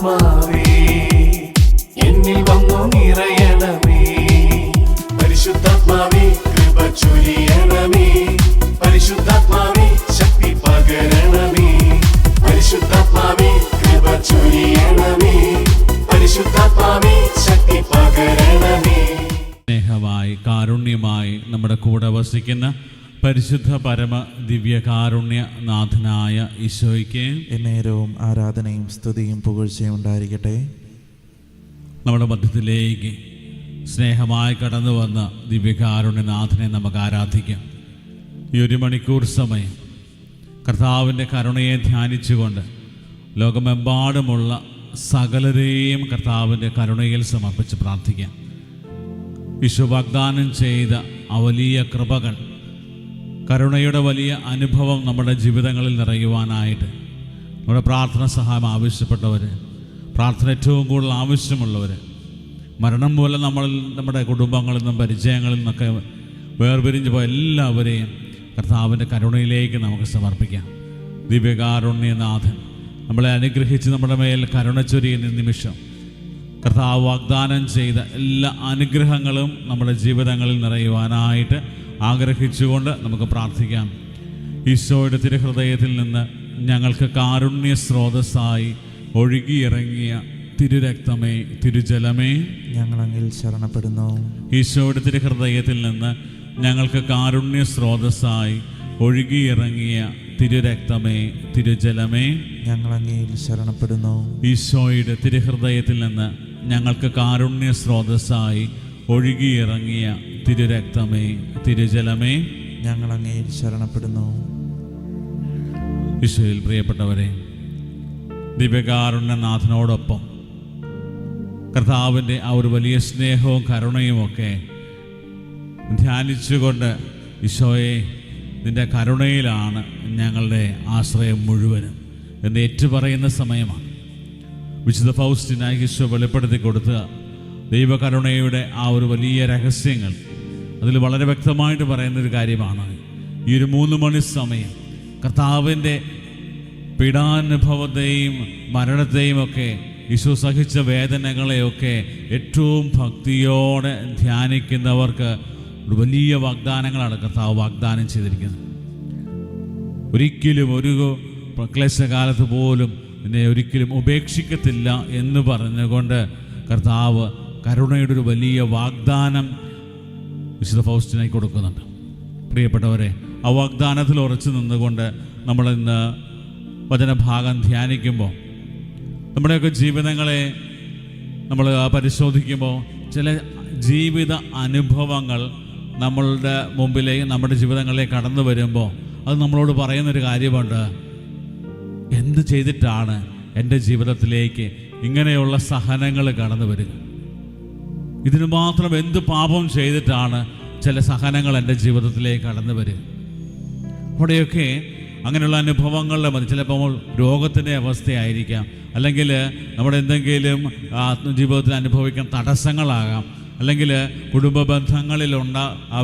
പരിശുദ്ധാത്മാവേ എന്നിൽ വന്നു നിറയണമേ. പരിശുദ്ധാത്മാവേ കൃപ ചൊരിയണമേ. പരിശുദ്ധാത്മാവേ ശക്തി പകരണമേ. പരിശുദ്ധാത്മാവേ കൃപ ചൊരിയണമേ. പരിശുദ്ധാത്മാവേ ശക്തി പകരണമേ. സ്നേഹമായി കാരുണ്യമായി നമ്മുടെ കൂടെ വസിക്കുന്ന പരിശുദ്ധ പരമ ദിവ്യകാരുണ്യ നാഥനായ ഈശോയ്ക്ക് എന്നേരവും ആരാധനയും സ്തുതിയും പുകഴ്ചയും ഉണ്ടായിരിക്കട്ടെ. നമ്മുടെ മധ്യത്തിലേക്ക് സ്നേഹമായി കടന്നു വന്ന ദിവ്യകാരുണ്യനാഥനെ നമുക്ക് ആരാധിക്കാം. ഈ 1 മണിക്കൂർ സമയം കർത്താവിൻ്റെ കരുണയെ ധ്യാനിച്ചുകൊണ്ട് ലോകമെമ്പാടുമുള്ള സകലരെയും കർത്താവിൻ്റെ കരുണയിൽ സമർപ്പിച്ച് പ്രാർത്ഥിക്കാം. ഈശോ വാഗ്ദാനം ചെയ്ത ആ വലിയ കൃപകൾ, കരുണയുടെ വലിയ അനുഭവം നമ്മുടെ ജീവിതങ്ങളിൽ നിറയുവാനായിട്ട് നമ്മുടെ പ്രാർത്ഥന സഹായം ആവശ്യപ്പെട്ടവർ, പ്രാർത്ഥന ഏറ്റവും കൂടുതൽ ആവശ്യമുള്ളവർ, മരണം മൂലം നമ്മുടെ കുടുംബങ്ങളിൽ നിന്നും പരിചയങ്ങളിൽ നിന്നൊക്കെ വേർപിരിഞ്ഞു പോയ എല്ലാവരെയും കർത്താവിൻ്റെ കരുണയിലേക്ക് നമുക്ക് സമർപ്പിക്കാം. ദിവ്യകാരുണ്യനാഥൻ നമ്മളെ അനുഗ്രഹിച്ച് നമ്മുടെ മേൽ കരുണ ചൊരിയുന്ന നിമിഷം കർത്താവ് വാഗ്ദാനം ചെയ്ത എല്ലാ അനുഗ്രഹങ്ങളും നമ്മുടെ ജീവിതങ്ങളിൽ നിറയുവാനായിട്ട് ആഗ്രഹിച്ചുകൊണ്ട് നമുക്ക് പ്രാർത്ഥിക്കാം. ഈശോയുടെ തിരുഹൃദയത്തിൽ നിന്ന് ഞങ്ങൾക്ക് കാരുണ്യ സ്രോതസ്സായി ഒഴുകിയിറങ്ങിയ തിരുരക്തമേ, തിരുജലമേ, ഞങ്ങളങ്ങിൽ ശരണപ്പെടുന്നു. ഈശോയുടെ തിരുഹൃദയത്തിൽ നിന്ന് ഞങ്ങൾക്ക് കാരുണ്യ സ്രോതസ്സായി ഒഴുകിയിറങ്ങിയ തിരുരക്തമേ, തിരുജലമേ, ഞങ്ങളങ്ങിൽ ശരണപ്പെടുന്നു. ഈശോയുടെ തിരുഹൃദയത്തിൽ നിന്ന് ഞങ്ങൾക്ക് കാരുണ്യ സ്രോതസ്സായി ഒഴുകിയിറങ്ങിയ തിരുരക്തമേ, തിരുജലമേ, ഞങ്ങളങ്ങിൽ ശരണപ്പെടുന്നു. ഈശോയിൽ പ്രിയപ്പെട്ടവരെ, ദിവ്യകാരുണ്യനാഥനോടൊപ്പം കർത്താവിൻ്റെ ആ ഒരു വലിയ സ്നേഹവും കരുണയുമൊക്കെ ധ്യാനിച്ചുകൊണ്ട് ഈശോയെ നിൻ്റെ കരുണയിലാണ് ഞങ്ങളുടെ ആശ്രയം മുഴുവനും എന്ന് ഏറ്റുപറയുന്ന സമയമാണ്. വിശുദ്ധ ഫൗസ്റ്റിനായി ഈശോ വെളിപ്പെടുത്തി കൊടുത്ത ദൈവകരുണയുടെ ആ ഒരു വലിയ രഹസ്യങ്ങൾ അതിൽ വളരെ വ്യക്തമായിട്ട് പറയുന്നൊരു കാര്യമാണ്. ഈ ഒരു 3 മണി സമയം കർത്താവിൻ്റെ പീഡാനുഭവത്തെയും മരണത്തെയും ഒക്കെ ഈശോ സഹിച്ച വേദനകളെയൊക്കെ ഏറ്റവും ഭക്തിയോടെ ധ്യാനിക്കുന്നവർക്ക് ഒരു വലിയ വാഗ്ദാനങ്ങളാണ് കർത്താവ് വാഗ്ദാനം ചെയ്തിരിക്കുന്നത്. ഒരിക്കലും ഒരു ക്ലേശകാലത്ത് പോലും എന്നെ ഒരിക്കലും ഉപേക്ഷിക്കത്തില്ല എന്ന് പറഞ്ഞുകൊണ്ട് കർത്താവ് കരുണയുടെ ഒരു വലിയ വാഗ്ദാനം വിശുദ്ധ ഫൗസ്റ്റിനായി കൊടുക്കുന്നുണ്ട്. പ്രിയപ്പെട്ടവരെ, ആ വാഗ്ദാനത്തിൽ ഉറച്ചു നിന്നുകൊണ്ട് നമ്മൾ ഇന്ന് വചനഭാഗം ധ്യാനിക്കുമ്പോൾ നമ്മുടെയൊക്കെ ജീവിതങ്ങളെ നമ്മൾ പരിശോധിക്കുമ്പോൾ ചില ജീവിത അനുഭവങ്ങൾ നമ്മളുടെ മുമ്പിലേക്ക്, നമ്മുടെ ജീവിതങ്ങളിലേക്ക് കടന്നു വരുമ്പോൾ അത് നമ്മളോട് പറയുന്നൊരു കാര്യമുണ്ട്. എന്ത് ചെയ്തിട്ടാണ് എൻ്റെ ജീവിതത്തിലേക്ക് ഇങ്ങനെയുള്ള സഹനങ്ങൾ കടന്നു വരിക? ഇതിന് മാത്രം എന്ത് പാപം ചെയ്തിട്ടാണ് ചില സഹനങ്ങൾ എൻ്റെ ജീവിതത്തിലേക്ക് കടന്നു വരിക? അവിടെയൊക്കെ അങ്ങനെയുള്ള അനുഭവങ്ങളുടെ മതി. ചിലപ്പോൾ രോഗത്തിൻ്റെ അവസ്ഥയായിരിക്കാം, അല്ലെങ്കിൽ നമ്മുടെ എന്തെങ്കിലും ജീവിതത്തിൽ അനുഭവിക്കാൻ തടസ്സങ്ങളാകാം, അല്ലെങ്കിൽ കുടുംബ ബന്ധങ്ങളിലുണ്ട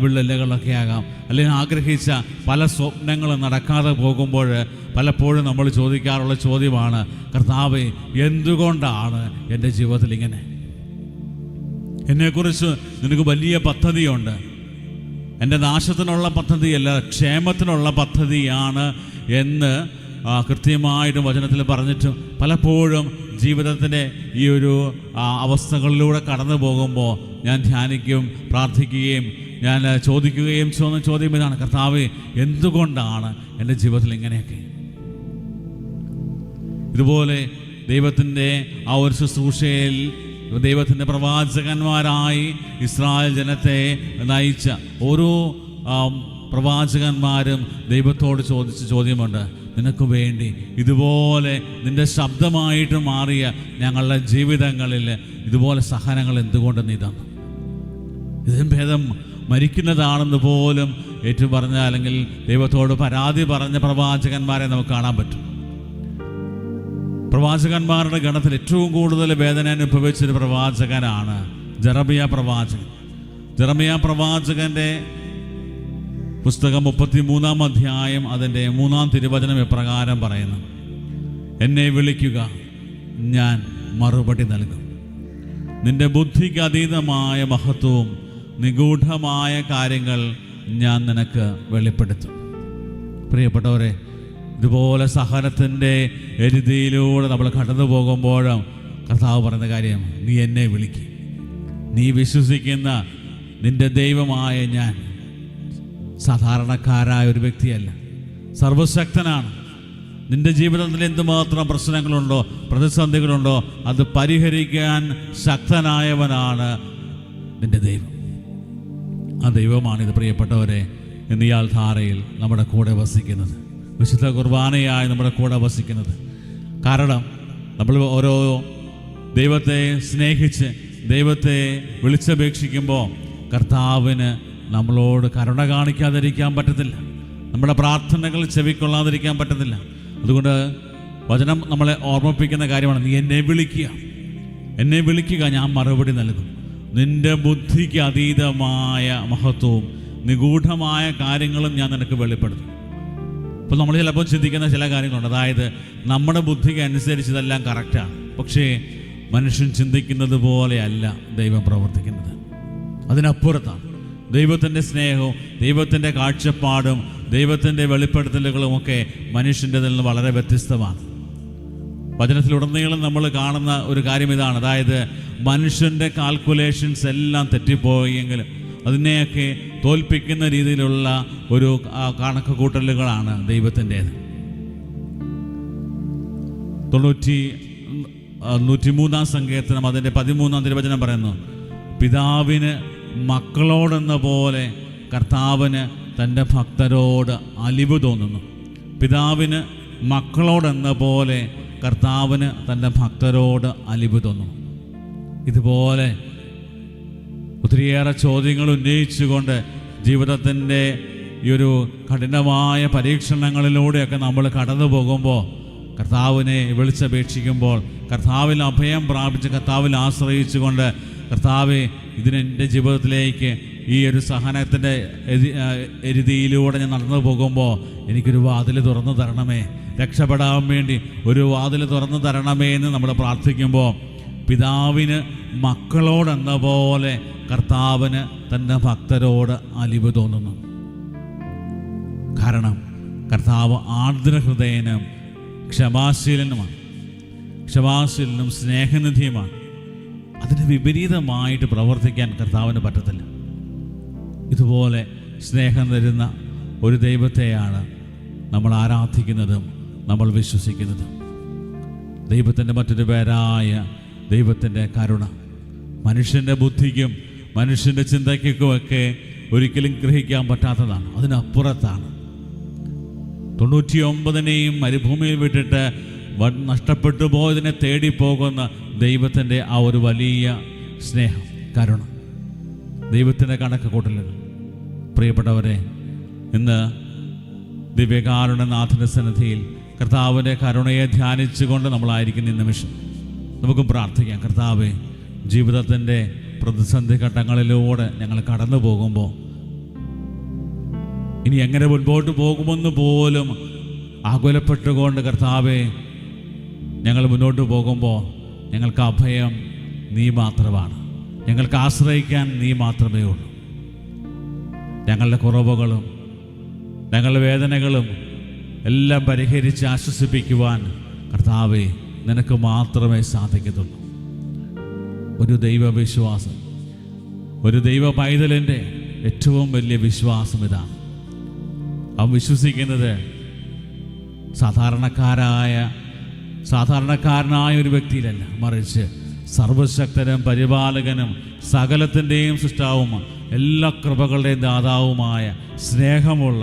വിള്ളലുകളൊക്കെ ആകാം, അല്ലെങ്കിൽ ആഗ്രഹിച്ച പല സ്വപ്നങ്ങളും നടക്കാതെ പോകുമ്പോൾ പലപ്പോഴും നമ്മൾ ചോദിക്കാറുള്ള ചോദ്യമാണ്, കർത്താവേ എന്തുകൊണ്ടാണ് എൻ്റെ ജീവിതത്തിൽ ഇങ്ങനെ? എന്നെക്കുറിച്ച് നിനക്ക് വലിയ പദ്ധതിയുണ്ട്. എൻ്റെ നാശത്തിനുള്ള പദ്ധതിയല്ല, ക്ഷേമത്തിനുള്ള പദ്ധതിയാണ് എന്ന് കൃത്യമായിട്ടും വചനത്തിൽ പറഞ്ഞിട്ടും പലപ്പോഴും ജീവിതത്തിൻ്റെ ഈ ഒരു അവസ്ഥകളിലൂടെ കടന്നു പോകുമ്പോൾ ഞാൻ ധ്യാനിക്കുകയും പ്രാർത്ഥിക്കുകയും ഞാൻ ചോദിക്കുകയും ചെയ്യുന്ന ചോദ്യം ഇതാണ്, കർത്താവേ എന്തുകൊണ്ടാണ് എൻ്റെ ജീവിതത്തിൽ ഇങ്ങനെയൊക്കെ? ഇതുപോലെ ദൈവത്തിൻ്റെ ആ ഒരു ശുശ്രൂഷയിൽ ദൈവത്തിൻ്റെ പ്രവാചകന്മാരായി ഇസ്രായേൽ ജനത്തെ നയിച്ച ഓരോ പ്രവാചകന്മാരും ദൈവത്തോട് ചോദിച്ച ചോദ്യമുണ്ട്, നിനക്ക് വേണ്ടി ഇതുപോലെ നിൻ്റെ ശബ്ദമായിട്ട് മാറിയ ഞങ്ങളുടെ ജീവിതങ്ങളിൽ ഇതുപോലെ സഹനങ്ങൾ എന്തുകൊണ്ട് നീ തന്നു? ഇതിനും ഭേദം മരിക്കുന്നതാണെന്ന് പോലും ഏറ്റു പറഞ്ഞ, അല്ലെങ്കിൽ ദൈവത്തോട് പരാതി പറഞ്ഞ പ്രവാചകന്മാരെ നമുക്ക് കാണാൻ പറ്റും. പ്രവാചകന്മാരുടെ ഗണത്തിൽ ഏറ്റവും കൂടുതൽ വേദന അനുഭവിച്ചൊരു പ്രവാചകനാണ് ജെറമിയ പ്രവാചകൻ. ജെറമിയ പ്രവാചകൻ്റെ പുസ്തകം 33-ാം അധ്യായം അതിൻ്റെ 3-ാം തിരുവചനം എപ്രകാരം പറയുന്നു, എന്നെ വിളിക്കുക, ഞാൻ മറുപടി നൽകും. നിന്റെ ബുദ്ധിക്ക് അതീതമായ മഹത്വവും നിഗൂഢമായ കാര്യങ്ങൾ ഞാൻ നിനക്ക് വെളിപ്പെടുത്തും. പ്രിയപ്പെട്ടവരെ, ഇതുപോലെ സഹനത്തിൻ്റെ എരുതിയിലൂടെ നമ്മൾ കടന്നു പോകുമ്പോഴും കർത്താവ് പറയുന്ന കാര്യം, നീ എന്നെ വിളിക്കും. നീ വിശ്വസിക്കുന്ന നിന്റെ ദൈവമായ ഞാൻ സാധാരണക്കാരായ ഒരു വ്യക്തിയല്ല, സർവശക്തനാണ്. നിന്റെ ജീവിതത്തിൽ എന്തുമാത്രം പ്രശ്നങ്ങളുണ്ടോ, പ്രതിസന്ധികളുണ്ടോ, അത് പരിഹരിക്കാൻ ശക്തനായവനാണ് നിന്റെ ദൈവം. ആ ദൈവമാണിത്. പ്രിയപ്പെട്ടവരെ, ഇന്ന് ഈ ആൾധാരയിൽ നമ്മുടെ കൂടെ വസിക്കുന്നത്, വിശുദ്ധ കുർബാനയായി നമ്മുടെ കൂടെ വസിക്കുന്നത്. കാരണം നമ്മൾ ഓരോ ദൈവത്തെ സ്നേഹിച്ച് ദൈവത്തെ വിളിച്ചപേക്ഷിക്കുമ്പോൾ കർത്താവിന് നമ്മളോട് കരുണ കാണിക്കാതിരിക്കാൻ പറ്റത്തില്ല, നമ്മുടെ പ്രാർത്ഥനകൾ ചെവിക്കൊള്ളാതിരിക്കാൻ പറ്റത്തില്ല. അതുകൊണ്ട് വചനം നമ്മളെ ഓർമ്മിപ്പിക്കുന്ന കാര്യമാണ്, നീ എന്നെ വിളിക്കുക, എന്നെ വിളിക്കുക, ഞാൻ മറുപടി നൽകും. നിന്റെ ബുദ്ധിക്ക് അതീതമായ മഹത്വവും നിഗൂഢമായ കാര്യങ്ങളും ഞാൻ നിനക്ക് വെളിപ്പെടുത്തും. അപ്പോൾ നമ്മൾ ചിലപ്പോൾ ചിന്തിക്കുന്ന ചില കാര്യങ്ങളുണ്ട്, അതായത് നമ്മുടെ ബുദ്ധിക്ക് അനുസരിച്ച് ഇതെല്ലാം കറക്റ്റാണ്. പക്ഷേ മനുഷ്യൻ ചിന്തിക്കുന്നത് പോലെയല്ല ദൈവം പ്രവർത്തിക്കുന്നത്. അതിനപ്പുറത്താണ്. ദൈവത്തിൻ്റെ സ്നേഹവും ദൈവത്തിൻ്റെ കാഴ്ചപ്പാടും ദൈവത്തിൻ്റെ വെളിപ്പെടുത്തലുകളുമൊക്കെ മനുഷ്യൻ്റെതിൽ നിന്ന് വളരെ വ്യത്യസ്തമാണ്. വചനത്തിലുടനീളം നമ്മൾ കാണുന്ന ഒരു കാര്യം ഇതാണ്, അതായത് മനുഷ്യൻ്റെ കാൽക്കുലേഷൻസ് എല്ലാം തെറ്റിപ്പോയെങ്കിലും അതിനെയൊക്കെ തോൽപ്പിക്കുന്ന രീതിയിലുള്ള ഒരു കണക്ക് കൂട്ടലുകളാണ് ദൈവത്തിൻ്റേത്. 103-ാം സങ്കീർത്തനം അതിൻ്റെ 13-ാം തിരുവചനം പറയുന്നു, പിതാവിന് മക്കളോടെന്ന പോലെ കർത്താവിന് തൻ്റെ ഭക്തരോട് അലിവ് തോന്നുന്നു. പിതാവിന് മക്കളോടെന്ന പോലെ കർത്താവിന് തൻ്റെ ഭക്തരോട് അലിവ് തോന്നുന്നു. ഇതുപോലെ ഒത്തിരിയേറെ ചോദ്യങ്ങൾ ഉന്നയിച്ചുകൊണ്ട് ജീവിതത്തിൻ്റെ ഈ ഒരു കഠിനമായ പരീക്ഷണങ്ങളിലൂടെയൊക്കെ നമ്മൾ കടന്നു പോകുമ്പോൾ, കർത്താവിനെ വിളിച്ചപേക്ഷിക്കുമ്പോൾ, കർത്താവിൽ അഭയം പ്രാപിച്ച് കർത്താവിൽ ആശ്രയിച്ചുകൊണ്ട്, കർത്താവെ ഇതിനെൻ്റെ ജീവിതത്തിലേക്ക് ഈ ഒരു സഹനത്തിൻ്റെ എരുതിയിലൂടെ ഞാൻ നടന്നു പോകുമ്പോൾ എനിക്കൊരു വാതിൽ തുറന്നു തരണമേ, രക്ഷപ്പെടാൻ വേണ്ടി ഒരു വാതിൽ തുറന്നു തരണമേ എന്ന് നമ്മൾ പ്രാർത്ഥിക്കുമ്പോൾ പിതാവിന് മക്കളോടെന്ന പോലെ കർത്താവിന് തൻ്റെ ഭക്തരോട് അലിവ് തോന്നുന്നു. കാരണം കർത്താവ് ആർദ്രഹൃദയനും ക്ഷമാശീലനുമാണ്, ക്ഷമാശീലനും സ്നേഹനിധിയുമാണ്. അതിന് വിപരീതമായിട്ട് പ്രവർത്തിക്കാൻ കർത്താവിന് പറ്റത്തില്ല. ഇതുപോലെ സ്നേഹം തരുന്ന ഒരു ദൈവത്തെയാണ് നമ്മൾ ആരാധിക്കുന്നതും നമ്മൾ വിശ്വസിക്കുന്നതും. ദൈവത്തിൻ്റെ മറ്റൊരു പേരായ ദൈവത്തിൻ്റെ കരുണ മനുഷ്യൻ്റെ ബുദ്ധിക്കും മനുഷ്യൻ്റെ ചിന്തയ്ക്കുമൊക്കെ ഒരിക്കലും ഗ്രഹിക്കാൻ പറ്റാത്തതാണ്, അതിനപ്പുറത്താണ്. 99-നെയും മരുഭൂമിയിൽ വിട്ടിട്ട് നഷ്ടപ്പെട്ടു പോയതിനെ തേടിപ്പോകുന്ന ദൈവത്തിൻ്റെ ആ ഒരു വലിയ സ്നേഹം, കരുണ, ദൈവത്തിൻ്റെ കണക്ക് കൂട്ടലുകൾ. പ്രിയപ്പെട്ടവരെ, ഇന്ന് ദിവ്യകാരുണ്യനാഥൻ്റെ സന്നിധിയിൽ കർത്താവിൻ്റെ കരുണയെ ധ്യാനിച്ചുകൊണ്ട് നമ്മളായിരിക്കുന്ന ഈ നിമിഷം നമുക്കും പ്രാർത്ഥിക്കാം. കർത്താവേ, ജീവിതത്തിൻ്റെ പ്രതിസന്ധി ഘട്ടങ്ങളിലൂടെ ഞങ്ങൾ കടന്നു പോകുമ്പോൾ ഇനി എങ്ങനെ മുൻപോട്ട് പോകുമെന്ന് പോലും ആകുലപ്പെട്ടുകൊണ്ട് കർത്താവേ ഞങ്ങൾ മുന്നോട്ട് പോകുമ്പോൾ ഞങ്ങൾക്ക് അഭയം നീ മാത്രമാണ്, ഞങ്ങൾക്ക് ആശ്രയിക്കാൻ നീ മാത്രമേ ഉള്ളൂ. ഞങ്ങളുടെ കുറവുകളും ഞങ്ങളുടെ വേദനകളും എല്ലാം പരിഹരിച്ച് ആശ്വസിപ്പിക്കുവാൻ കർത്താവേ നിനക്ക് മാത്രമേ സാധിക്കത്തുള്ളൂ. ഒരു ദൈവവിശ്വാസം, ഒരു ദൈവ പൈതലിൻ്റെ ഏറ്റവും വലിയ വിശ്വാസം ഇതാണ്. അവൻ വിശ്വസിക്കുന്നത് സാധാരണക്കാരനായ ഒരു വ്യക്തിയിലല്ല, മറിച്ച് സർവശക്തനും പരിപാലകനും സകലത്തിൻ്റെയും സൃഷ്ടാവും എല്ലാ കൃപകളുടെയും ദാതാവുമായ സ്നേഹമുള്ള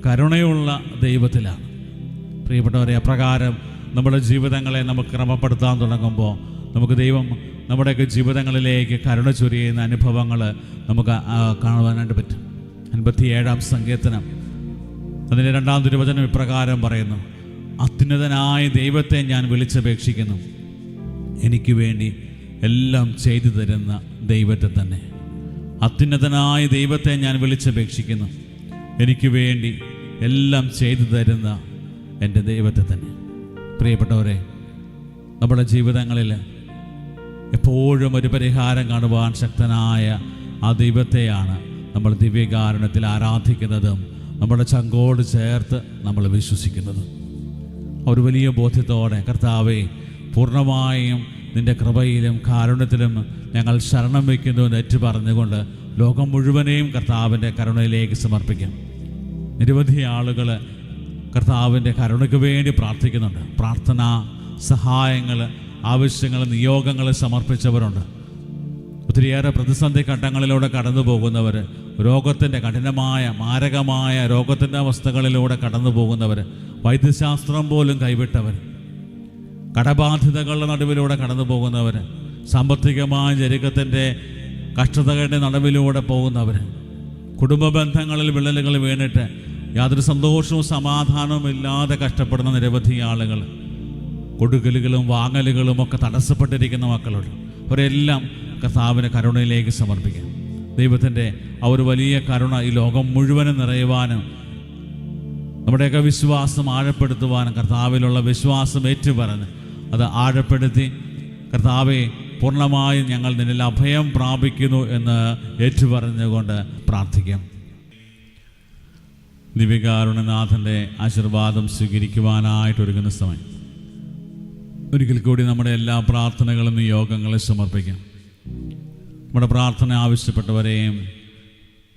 കരുണയുള്ള ദൈവത്തിലാണ്. പ്രിയപ്പെട്ടവരെ, അപ്രകാരം നമ്മുടെ ജീവിതങ്ങളെ നമുക്ക് ക്രമപ്പെടുത്താൻ തുടങ്ങുമ്പോൾ നമുക്ക് ദൈവം നമ്മുടെയൊക്കെ ജീവിതങ്ങളിലേക്ക് കരുണ ചൊരിയുന്ന അനുഭവങ്ങൾ നമുക്ക് കാണുവാനായിട്ട് പറ്റും. 57-ാം സങ്കീർത്തനം അതിൻ്റെ 2-ാം തിരുവചനം ഇപ്രകാരം പറയുന്നു, അത്യുന്നതനായ ദൈവത്തെ ഞാൻ വിളിച്ചപേക്ഷിക്കുന്നു, എനിക്ക് വേണ്ടി എല്ലാം ചെയ്തു തരുന്ന ദൈവത്തെ തന്നെ. അത്യുന്നതനായ ദൈവത്തെ ഞാൻ വിളിച്ചപേക്ഷിക്കുന്നു, എനിക്ക് വേണ്ടി എല്ലാം ചെയ്തു തരുന്ന എൻ്റെ ദൈവത്തെ തന്നെ. പ്രിയപ്പെട്ടവരെ, നമ്മുടെ ജീവിതങ്ങളിൽ എപ്പോഴും ഒരു പരിഹാരം കാണുവാൻ ശക്തനായ ആ ദൈവത്തെയാണ് നമ്മൾ ദിവ്യകാരുണ്യത്തിൽ ആരാധിക്കുന്നതും നമ്മുടെ ചങ്കോട് ചേർത്ത് നമ്മൾ വിശ്വസിക്കുന്നതും. ഒരു വലിയ ബോധ്യത്തോടെ കർത്താവേ, പൂർണ്ണമായും നിൻ്റെ കൃപയിലും കാരുണ്യത്തിലും ഞങ്ങൾ ശരണം വയ്ക്കുന്നു എന്ന് ഏറ്റു പറഞ്ഞുകൊണ്ട് ലോകം മുഴുവനെയും കർത്താവിൻ്റെ കരുണയിലേക്ക് സമർപ്പിക്കാം. നിരവധി ആളുകൾ കർത്താവിൻ്റെ കരുണയ്ക്ക് വേണ്ടി പ്രാർത്ഥിക്കുന്നുണ്ട്. പ്രാർത്ഥന, സഹായങ്ങൾ, ആവശ്യങ്ങൾ, നിയോഗങ്ങൾ സമർപ്പിച്ചവരുണ്ട്. ഒത്തിരിയേറെ പ്രതിസന്ധി ഘട്ടങ്ങളിലൂടെ കടന്നു പോകുന്നവർ, രോഗത്തിൻ്റെ കഠിനമായ മാരകമായ രോഗത്തിൻ്റെ അവസ്ഥകളിലൂടെ കടന്നു പോകുന്നവർ, വൈദ്യശാസ്ത്രം പോലും കൈവിട്ടവർ, കടബാധ്യതകളുടെ നടുവിലൂടെ കടന്നു പോകുന്നവർ, സാമ്പത്തികമായ ഞെരുക്കത്തിൻ്റെ കഷ്ടതകളുടെ നടുവിലൂടെ പോകുന്നവർ, കുടുംബ ബന്ധങ്ങളിൽ വിള്ളലുകൾ വീണിട്ട് യാതൊരു സന്തോഷവും സമാധാനവും ഇല്ലാതെ കഷ്ടപ്പെടുന്ന നിരവധി ആളുകൾ, കൊടുക്കലുകളും വാങ്ങലുകളും ഒക്കെ തടസ്സപ്പെട്ടിരിക്കുന്ന മക്കളുണ്ട്. അവരെല്ലാം കർത്താവിൻ്റെ കരുണയിലേക്ക് സമർപ്പിക്കാം. ദൈവത്തിൻ്റെ ആ ഒരു വലിയ കരുണ ഈ ലോകം മുഴുവനും നിറയുവാനും നമ്മുടെയൊക്കെ വിശ്വാസം ആഴപ്പെടുത്തുവാനും കർത്താവിലുള്ള വിശ്വാസം ഏറ്റുപറഞ്ഞ് അത് ആഴപ്പെടുത്തി കർത്താവെ, പൂർണ്ണമായും ഞങ്ങൾ നിന്നിൽ അഭയം പ്രാപിക്കുന്നു എന്ന് ഏറ്റുപറഞ്ഞുകൊണ്ട് പ്രാർത്ഥിക്കാം. ദിവ്യകാരുണ്യനാഥൻ്റെ ആശീർവാദം സ്വീകരിക്കുവാനായിട്ടൊരുങ്ങുന്ന സമയം ഒരിക്കൽ കൂടി നമ്മുടെ എല്ലാ പ്രാർത്ഥനകളും നിയോഗങ്ങളും സമർപ്പിക്കാം. നമ്മുടെ പ്രാർത്ഥന ആവശ്യപ്പെട്ടവരെയും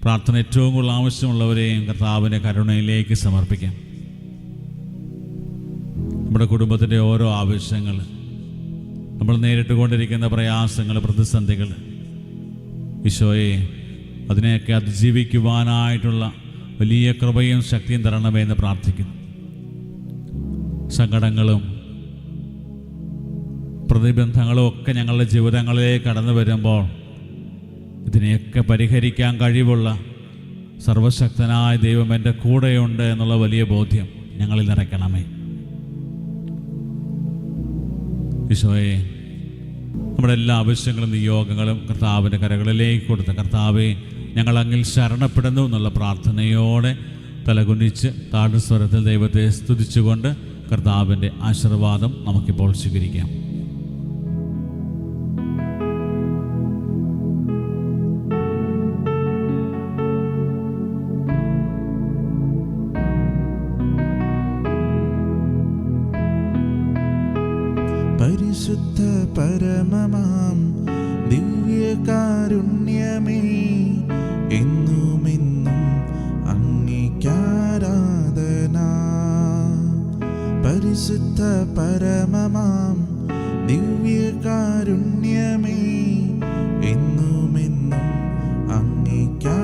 പ്രാർത്ഥന ഏറ്റവും കൂടുതൽ ആവശ്യമുള്ളവരെയും കർത്താവിൻ്റെ കരുണയിലേക്ക് സമർപ്പിക്കാം. നമ്മുടെ കുടുംബത്തിൻ്റെ ഓരോ ആവശ്യങ്ങൾ, നമ്മൾ നേരിട്ട് കൊണ്ടിരിക്കുന്ന പ്രയാസങ്ങൾ, പ്രതിസന്ധികൾ, ഈശോയെ അതിനെയൊക്കെ അതിജീവിക്കുവാനായിട്ടുള്ള വലിയ കൃപയും ശക്തിയും തരണമേ എന്ന് പ്രാർത്ഥിക്കുന്നു. സങ്കടങ്ങളും പ്രതിബന്ധങ്ങളും ഒക്കെ ഞങ്ങളുടെ ജീവിതങ്ങളിലേക്ക് കടന്നു വരുമ്പോൾ ഇതിനെയൊക്കെ പരിഹരിക്കാൻ കഴിവുള്ള സർവശക്തനായ ദൈവം എൻ്റെ കൂടെയുണ്ട് എന്നുള്ള വലിയ ബോധ്യം ഞങ്ങളിൽ നിറയ്ക്കണമേ. ഈശോയെ, നമ്മുടെ എല്ലാ ആവശ്യങ്ങളും നിയോഗങ്ങളും കർത്താവിൻ്റെ കരങ്ങളിലേക്ക് കൊടുത്ത് കർത്താവെ, ഞങ്ങൾ അങ്ങിൽ ശരണപ്പെടുന്നു എന്നുള്ള പ്രാർത്ഥനയോടെ തലകുനിച്ച് താഴ്സ്വരത്തിൽ ദൈവത്തെ സ്തുതിച്ചുകൊണ്ട് കർത്താവിൻ്റെ ആശീർവാദം നമുക്കിപ്പോൾ സ്വീകരിക്കാം. പരിശുദ്ധ പരമമാം ദിവ്യകാരുണ്യമേ, എന്നുമെന്നും അങ്ങേക്കാരാധന. പരിശുദ്ധ പരമമാം ദിവ്യകാരുണ്യമേ, എന്നുമെന്നും അങ്ങേക്കാരാധന.